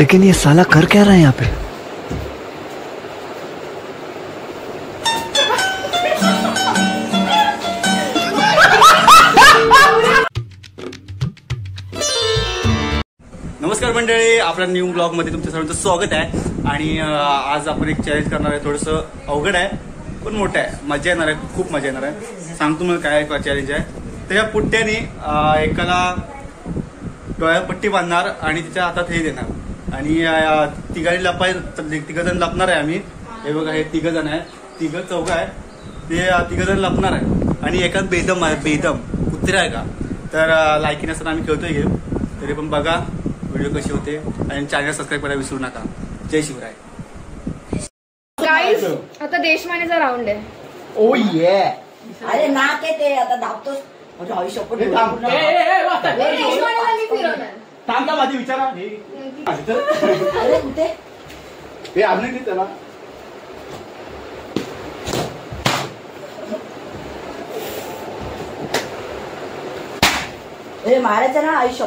लेकिन ये साला कर क्या रहा है यहाँ पे? नमस्कार मंडळी, आपल्या न्यू ब्लॉग मध्ये तुमच्या सर्वांचं स्वागत आहे. आणि आज आपण एक चॅलेंज करणार आहे. थोडंसं अवघड आहे पण मोठं आहे, मजा येणार आहे, खूप मजा येणार आहे. सांगतो मला काय चॅलेंज आहे. त्या पुट्ट्याने एकाला डोळ्यात पट्टी बांधणार आणि तिच्या हातात हे देणार आणि तिघांनी तिघजण लपणार आहे आम्ही. हे बघा, हे तिघजण आहे, चौघं आहे, ते तिघजण लपणार आहे आणि एकाच बेदम कुत्र्या आहे का. तर लायकी नसताना आम्ही खेळतोय गेम. तरी पण बघा व्हिडिओ कशी होते आणि चॅनल सबस्क्राईब करायला विसरू नका. जय शिवराय. गाईज, आता देशमानेचा राऊंड आहे. ओ ये, अरे नाक आहे ते, आता दाबतोस म्हणजे आयुष्य पण देशमानेला मी फिरवणार. थांबता माझी विचारा. अरे कुठे हे अजून त्याला हे मारायचं ना आयुष्य.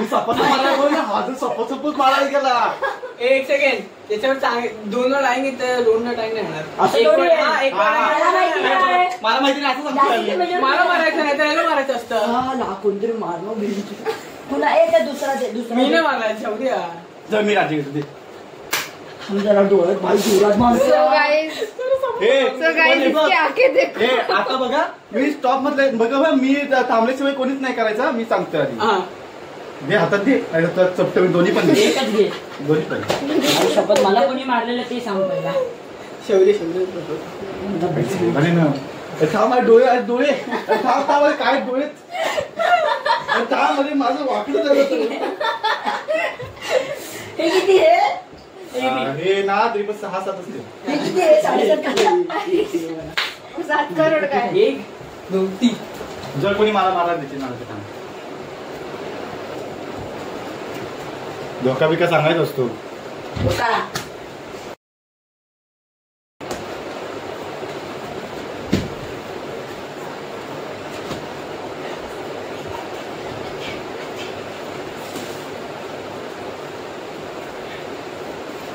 सपोज मारायला गेला. एक सेकंड, त्याच्यावर दोन वेळ टाइम घेत, दोन वेळ टाइम नाही होणार. मला माहिती नाही, असं सांगतो. मला मारायचं नाही, त्याला मारायचं असतं. कोणतरी मारणं पुन्हा एक दुसरा मी नाही मारायचं. उद्या जर मी राजी घेतो ते जरा डोळ्यात भाई जोरात मारतो. आता बघा, मी स्टॉप मधले बघा, मी थांबल्याशिवाय कोणीच नाही करायचा. मी सांगतो आधी दे हातात, दे चपट दोन्ही पण दे. एकच घे, दोन्ही पण. शपथ मला कोणी मारलेलं ते सांग पहिला. शेवटी अरे ना, थांब, डोळे थांब, काय डोळे थांब मध्ये माझं वाकडं झालं. हे किती आहे? हे ना तरी पण 6-7 असते. हे किती आहे? 7 करोड काय? 1 2 3. जर कोणी मला मारायला द्यायचे ना, धोका बिका सांगायचा असतो.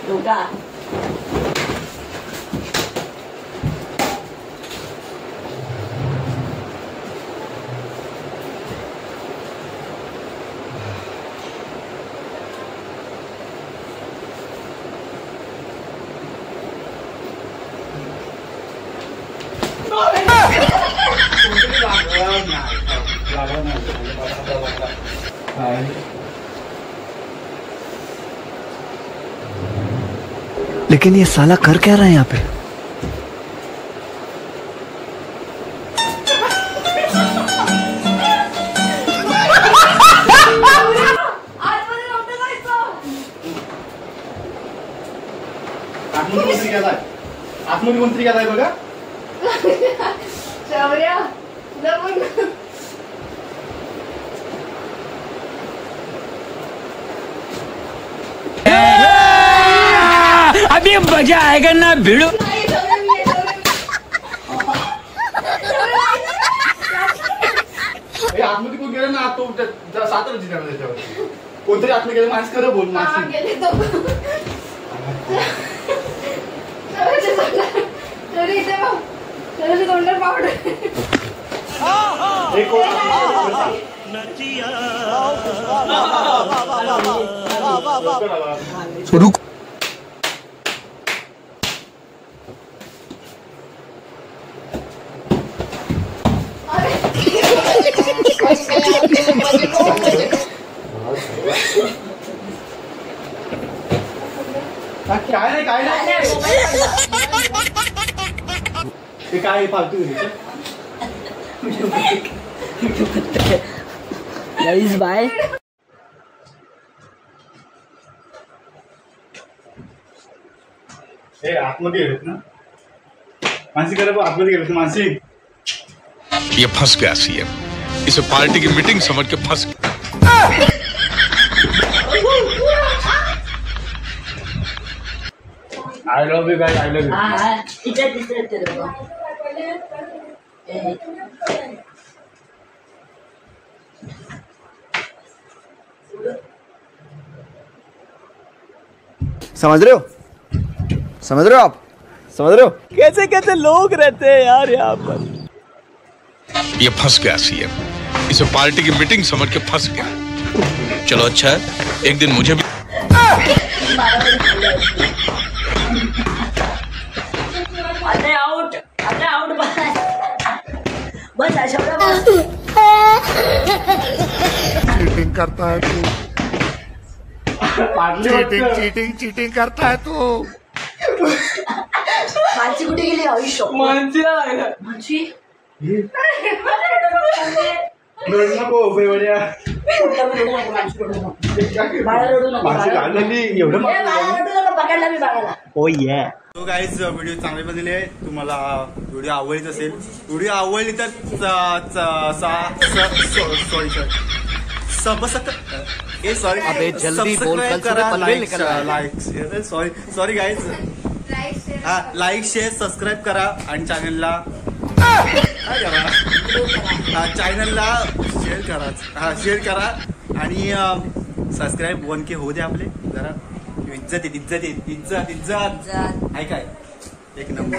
धोका लेकिन ये साला कर क्या रहा है यहाँ पे? आतमध्ये कोणतरी गेलाय बघा. शौर्य जमून अभी मजा आएगा ना भिड़ो. आतमध्ये कोण गेलं ना, तो 7 रजी त्याच्यावर कोणतरी आतमध्ये गेलं. माणूस खरं बोल, माणूस गेले तो. शौर्याच्या तोंडावर पावडर. रुक. काय नाही ते काय फालतू. Guys bye. हे आतमध्ये गेलेत ना मानसी. करा आतमध्ये गेले मानसी. ये फंस गया सीएम, इसे पार्टी की मीटिंग समझ के फंस गया. I love you guys, I love you. इथे दिसते समझ रहे हो आप समझ रहे हो कैसे कैसे लोग रहते हैं यार यहाँ पर। ये फंस गया सीएम, इसे पार्टी की मीटिंग समझ के फंस गया। चलो अच्छा है, एक दिन मुझे भी आउट बस अशा चीटिंग करता है तू, चीटिंग करता है तू। मानसी कुठे गेली आयुष्य मानसीला लागलं मानसी पकडला मी बाळाला. तो गाईज व्हिडिओ चांगले बनलेले आहे. तुम्हाला व्हिडिओ आवडलीच असेल, व्हिडिओ आवडली तर सबस्क्राईब करा, sorry guys, like share subscribe करा आणि चॅनलला शेअर करा आणि सबस्क्राईब 1K होऊ दे आपले. जरा इज्जत ऐकाय एक नंबर.